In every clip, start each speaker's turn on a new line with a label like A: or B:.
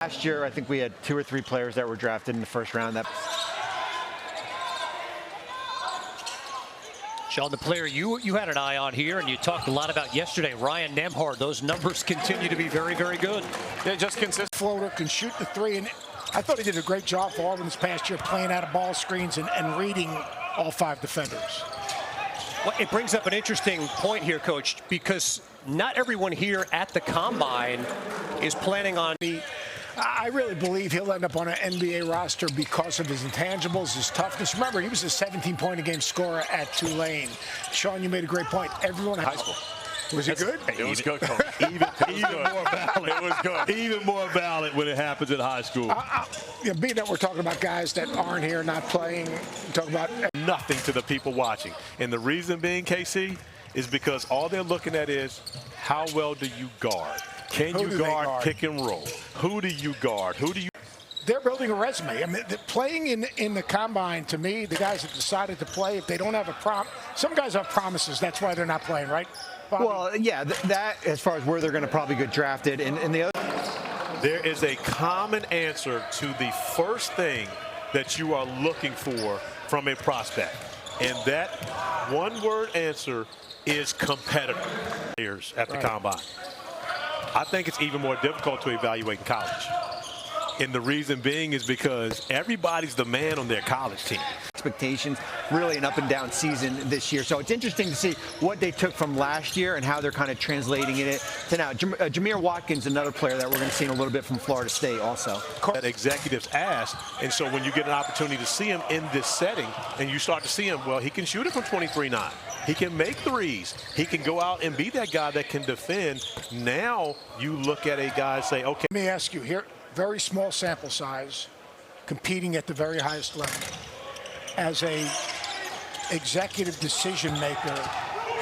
A: Last year, I think we had 2 or 3 players that were drafted in the first round.
B: Sean, the player you had an eye on here, and you talked a lot about yesterday, Ryan Nembhard. Those numbers continue to be very, very good.
C: Yeah, just consistent.
D: Floater, can shoot the three, and I thought he did a great job for Auburn this past year, playing out of ball screens and reading all 5 defenders.
B: Well, it brings up an interesting point here, Coach, because not everyone here at the Combine is planning on...
D: I really believe he'll end up on an NBA roster because of his intangibles, his toughness. Remember, he was a 17-point-a-game scorer at Tulane. Sean, you made a great point. Everyone in high school. Was it good?
C: It was good, Coach.
E: Even more valid. It was good. Even more valid when it happens in high school.
D: Being that we're talking about guys that aren't here, not playing, talking about
E: nothing to the people watching. And the reason being, KC, is because all they're looking at is how well do you guard? Can you guard pick and roll? Who do you guard? Who do you?
D: They're building a resume. I mean, playing in the Combine, to me, the guys that decided to play, if they don't have a some guys have promises. That's why they're not playing, right, Bobby?
A: Well, yeah, that as far as where they're going to probably get drafted. And the other.
E: There is a common answer to the first thing that you are looking for from a prospect. And that one-word answer is competitor. Players at the Combine. I think it's even more difficult to evaluate in college. And the reason being is because everybody's the man on their college team.
A: Expectations, really an up and down season this year. So it's interesting to see what they took from last year and how they're kind of translating it to now. Jameer Watkins, another player that we're going to see in a little bit from Florida State also.
E: That executives ask, and so when you get an opportunity to see him in this setting and you start to see him, well, he can shoot it from 23-9. He can make threes. He can go out and be that guy that can defend. Now you look at a guy and say, okay.
D: Let me ask you here, very small sample size, competing at the very highest level. As a executive decision maker,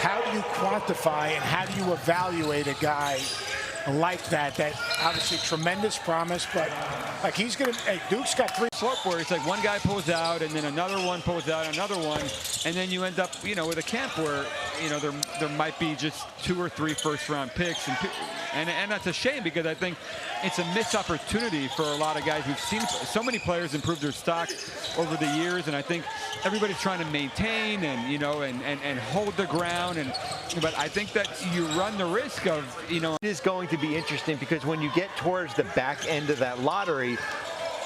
D: how do you quantify and how do you evaluate a guy like that obviously tremendous promise, but like he's going to, hey, Duke's got 3
F: slope where it's like one guy pulls out and then another one pulls out, another one, and then you end up, with a camp where, there might be just 2 or 3 first-round picks, and that's a shame because I think it's a missed opportunity for a lot of guys. We've seen so many players improve their stock over the years, and I think everybody's trying to maintain and and hold the ground, but I think that you run the risk of
A: It is going to be interesting because when you get towards the back end of that lottery,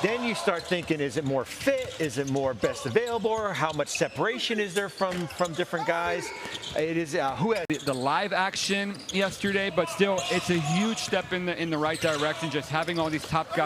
A: then you start thinking, is it more fit? Is it more best available? Or how much separation is there from different guys? It is who had
F: the live action yesterday, but still, it's a huge step in the right direction. Just having all these top guys.